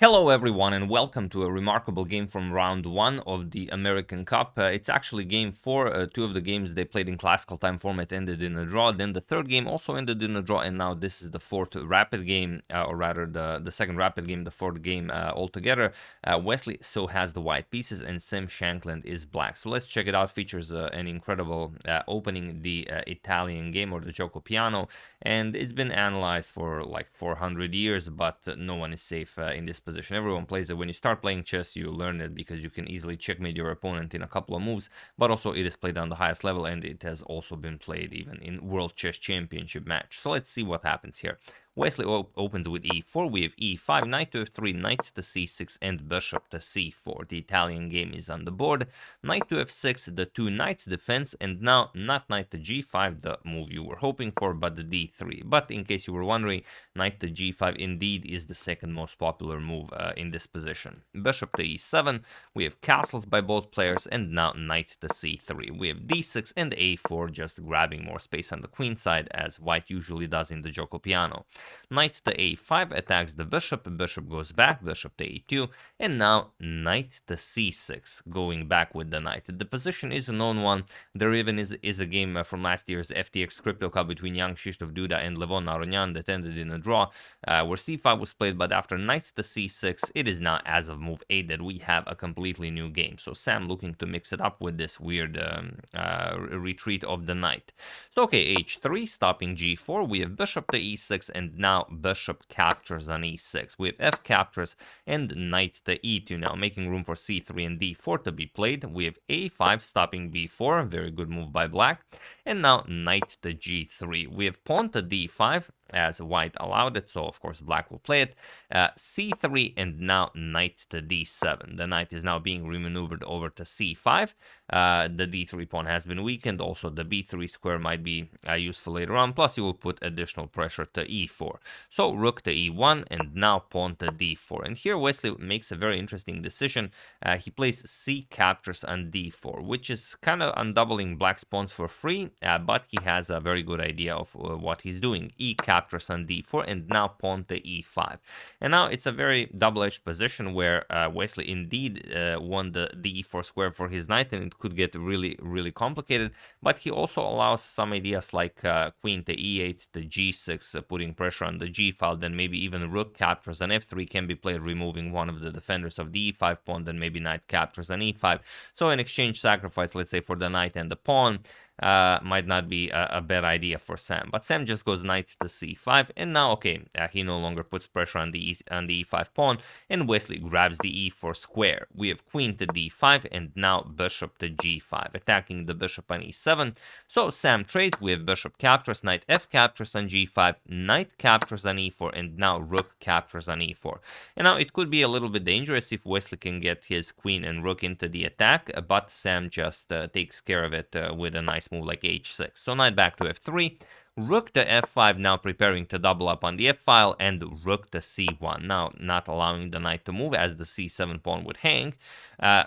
Hello everyone and welcome to a remarkable game from round 1 of the American Cup. It's actually game 4. Two of the games they played in classical time format ended in a draw. Then the third game also ended in a draw, and now this is the fourth rapid game, or rather the second rapid game, the fourth game altogether. Wesley so has the white pieces and Shankland is black. So let's check it out. Features an incredible opening, the Italian game, or the Gioco Piano, and it's been analyzed for like 400 years, but no one is safe in this position. Everyone plays it. When you start playing chess, you learn it because you can easily checkmate your opponent in a couple of moves, but also it is played on the highest level, and it has also been played even in World Chess Championship match. So let's see what happens here. Wesley opens with e4, we have e5, knight to f3, knight to c6, and bishop to c4. The Italian game is on the board. Knight to f6, the two knights defense, and now not knight to g5, the move you were hoping for, but the d3. But in case you were wondering, knight to g5 indeed is the second most popular move in this position. Bishop to e7, we have castles by both players, and now knight to c3. We have d6 and a4, just grabbing more space on the queen side, as white usually does in the Gioco Piano. Knight to a5 attacks the bishop, bishop goes back, bishop to a2, and now knight to c6, going back with the knight. The position is a known one. There even is a game from last year's FTX Crypto Cup between Young Krzysztof Duda and Levon Aronian that ended in a draw, where c5 was played, but after knight to c6, it is now, as of move 8, that we have a completely new game. So Sam looking to mix it up with this weird retreat of the knight. So okay, h3, stopping g4, we have bishop to e6, and now bishop captures on e6. We have f captures and knight to e2 now, making room for c3 and d4 to be played. We have a5 stopping b4, very good move by black. And now knight to g3. We have pawn to d5, as white allowed it, so of course black will play it. C3 and now knight to d7. The knight is now being remaneuvered over to c5. The d3 pawn has been weakened. Also the b3 square might be useful later on, plus you will put additional pressure to e4. So rook to e1 and now pawn to d4. And here Wesley makes a very interesting decision. He plays c captures on d4, which is kind of undoubling black's pawns for free, but he has a very good idea of what he's doing. E captures on d4 and now pawn to e5. And now it's a very double-edged position where Wesley indeed won the e4 square for his knight, and it could get really complicated, but he also allows some ideas like queen to e8 to g6, putting pressure on the g file. Then maybe even rook captures on f3 can be played, removing one of the defenders of the e5 pawn. Then maybe knight captures on e5. So an exchange sacrifice, let's say, for the knight and the pawn might not be a bad idea for Sam. But Sam just goes knight to c5, and now okay, he no longer puts pressure on the e5 pawn, and Wesley grabs the e4 square. We have queen to d5 and now bishop to g5, attacking the bishop on e7. So Sam trades. We have bishop captures, knight f captures on g5, knight captures on e4, and now rook captures on e4. And now it could be a little bit dangerous if Wesley can get his queen and rook into the attack, but Sam just takes care of it with a nice move like h6. So knight back to f3, rook to f5, now preparing to double up on the f file, and rook to c1, now not allowing the knight to move as the c7 pawn would hang.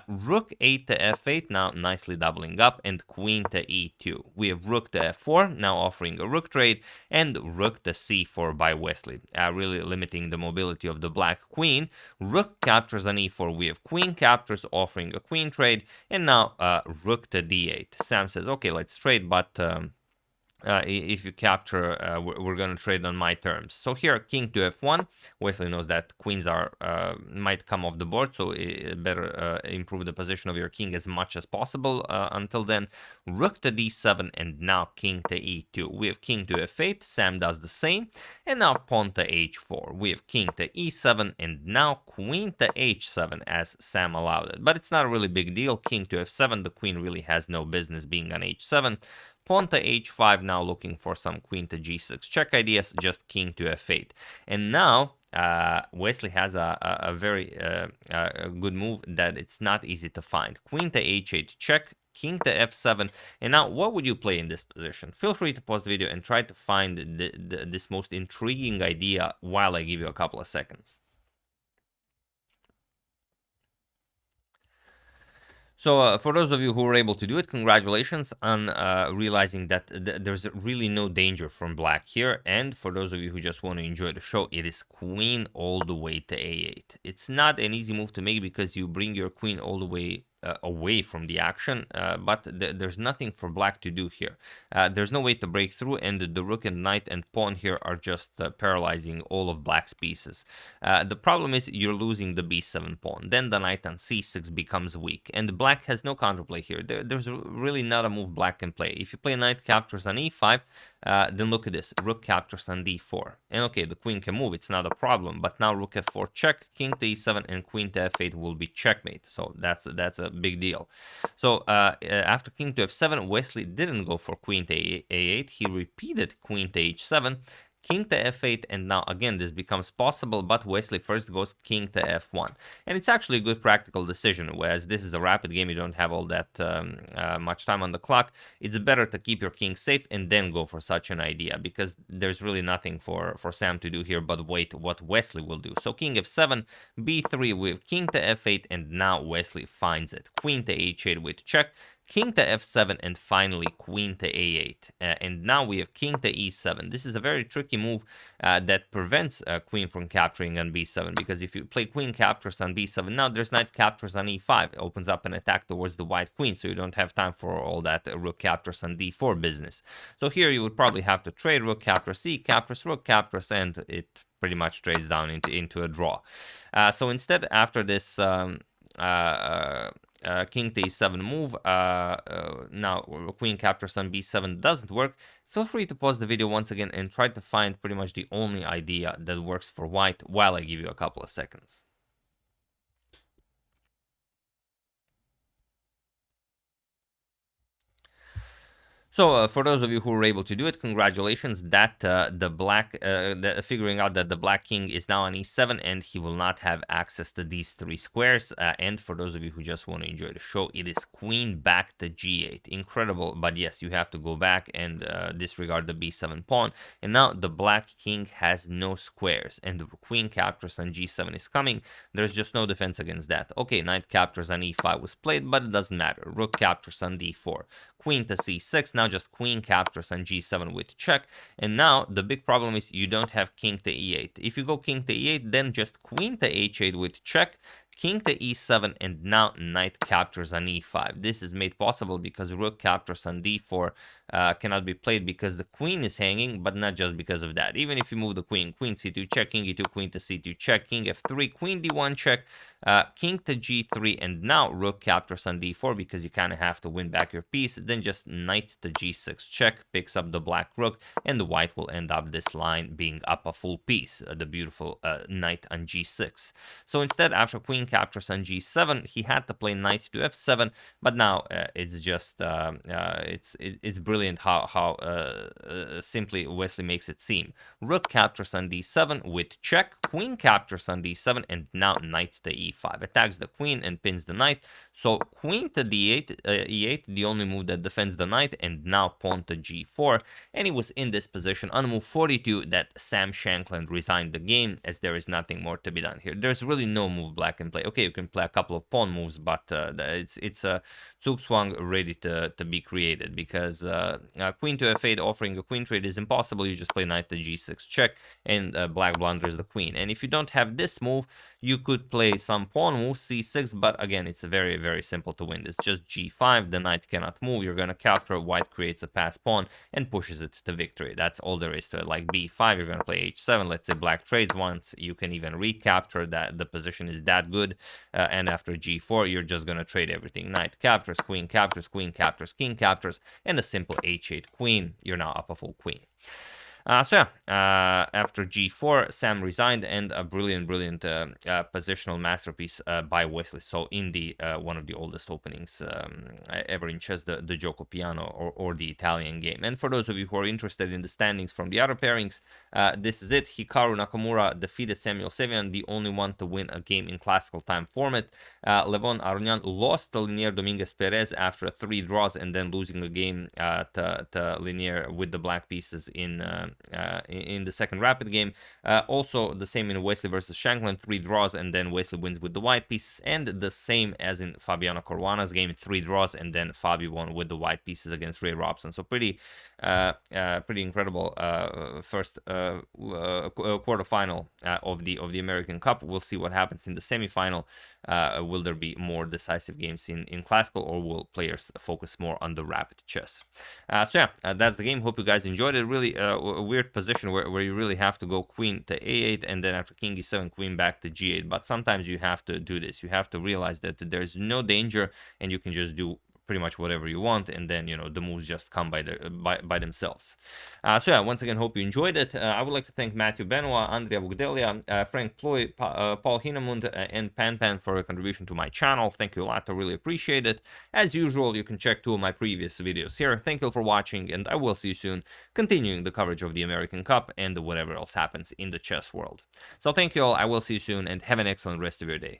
Rook 8 to f8, now nicely doubling up, and queen to e2. We have rook to f4, now offering a rook trade, and rook to c4 by Wesley, really limiting the mobility of the black queen. Rook captures on e4, we have queen captures, offering a queen trade, and now rook to d8. Sam says, okay, let's trade, but if you capture, we're going to trade on my terms. So here, king to f1. Wesley knows that queens are might come off the board, so better improve the position of your king as much as possible until then. Rook to d7 and now king to e2. We have king to f8. Sam does the same. And now pawn to h4. We have king to e7 and now queen to h7 as Sam allowed it. But it's not a really big deal. King to f7. The queen really has no business being on h7. Pawn to h5, now looking for some queen to g6 check ideas, just king to f8. And now Wesley has a very good move that it's not easy to find. Queen to h8 check, king to f7. And now what would you play in this position? Feel free to pause the video and try to find this most intriguing idea while I give you a couple of seconds. So for those of you who were able to do it, congratulations on realizing that there's really no danger from black here. And for those of you who just want to enjoy the show, it is queen all the way to a8. It's not an easy move to make because you bring your queen all the way away from the action, but there's nothing for black to do here. There's no way to break through, and the rook and knight and pawn here are just paralyzing all of black's pieces. The problem is you're losing the b7 pawn, then the knight on c6 becomes weak, and black has no counterplay here. There's really not a move black can play. If you play knight captures on e5, then look at this, rook captures on d4, and okay, the queen can move, it's not a problem, but now rook f4 check, king to e7, and queen to f8 will be checkmate, so that's a big deal. So after king to f7, Wesley didn't go for queen to a8, he repeated queen to h7, king to f8, and now again this becomes possible, but Wesley first goes king to f1, and it's actually a good practical decision, whereas this is a rapid game, you don't have all that much time on the clock. It's better to keep your king safe and then go for such an idea, because there's really nothing for Sam to do here but wait what Wesley will do. So king f7, b3 with king to f8, and now Wesley finds it, queen to h8 with check, king to f7, and finally queen to a8. And now we have king to e7. This is a very tricky move that prevents queen from capturing on b7, because if you play queen captures on b7, now there's knight captures on e5. It opens up an attack towards the white queen, so you don't have time for all that rook captures on d4 business. So here you would probably have to trade rook captures, c captures, rook captures, and it pretty much trades down into a draw. So instead, after this king to e7 move, now queen captures on b7 doesn't work. Feel free to pause the video once again and try to find pretty much the only idea that works for white while I give you a couple of seconds. So for those of you who were able to do it, congratulations. That figuring out that the black king is now on e7 and he will not have access to these three squares. And for those of you who just want to enjoy the show, it is queen back to g8. Incredible, but yes, you have to go back and disregard the b7 pawn. And now the black king has no squares, and the queen captures on g7 is coming. There's just no defense against that. Okay, knight captures on e5 was played, but it doesn't matter. Rook captures on d4. Queen to c6, now just queen captures on g7 with check, and now the big problem is you don't have king to e8. If you go king to e8, then just queen to h8 with check, king to e7, and now knight captures on e5. This is made possible because rook captures on d4 cannot be played because the queen is hanging, but not just because of that. Even if you move the queen, queen c2 check, king e2, queen to c2 check, king f3, queen d1 check, king to g3, and now rook captures on d4 because you kind of have to win back your piece. Then just knight to g6 check, picks up the black rook, and the white will end up this line being up a full piece, the beautiful knight on g6. So instead, after queen captures on g7, he had to play knight to f7, but now it's just it's brilliant how simply Wesley makes it seem. Rook captures on d7 with check, queen captures on d7, and now knight to e5 attacks the queen and pins the knight. So queen to d8, e8, the only move that defends the knight, and now pawn to g4. And it was in this position on move 42 that Sam Shankland resigned the game, as there is nothing more to be done here. There's really no move black can play. Okay, you can play a couple of pawn moves, but it's a Zugzwang ready to be created, because queen to f8 offering a queen trade is impossible. You just play knight to g6 check, and black blunders the queen. And if you don't have this move, you could play some pawn moves, c6, but again, it's very, very simple to win. It's just g5, the knight cannot move, you're gonna capture, white creates a pass pawn and pushes it to victory. That's all there is to it. Like b5, you're gonna play h7, let's say black trades once, you can even recapture that, the position is that good, and after g4, you're just gonna trade everything. Knight captures, queen captures, king captures, and a simple h8 queen, you're now up a full queen. So yeah, after g4, Sam resigned, and a brilliant positional masterpiece by Wesley. So in the one of the oldest openings ever in chess, the Gioco Piano, or the Italian game. And for those of you who are interested in the standings from the other pairings, this is it. Hikaru Nakamura defeated Samuel Sevian, the only one to win a game in classical time format. Levon Aronian lost to Linier Dominguez Perez after 3 draws, and then losing a game to Linier with the black pieces in in the second rapid game. Also the same in Wesley versus Shankland, 3 draws, and then Wesley wins with the white pieces, and the same as in Fabiano Caruana's game, 3 draws, and then Fabi won with the white pieces against Ray Robson. So pretty incredible first quarterfinal of the American Cup. We'll see what happens in the semifinal. Will there be more decisive games in classical, or will players focus more on the rapid chess? So yeah, that's the game. Hope you guys enjoyed it. Really a weird position where you really have to go queen to a8, and then after king e7, queen back to g8. But sometimes you have to do this. You have to realize that there's no danger, and you can just do pretty much whatever you want, and then the moves just come by themselves. So yeah, once again, hope you enjoyed it. I would like to thank Matthew Benoit, Andrea Vugdelia, Frank Ploy, Paul Hinemund, and Pan for a contribution to my channel. Thank you a lot. I really appreciate it. As usual, you can check 2 of my previous videos here. Thank you for watching, and I will see you soon, continuing the coverage of the American Cup and whatever else happens in the chess world. So thank you all. I will see you soon, and have an excellent rest of your day.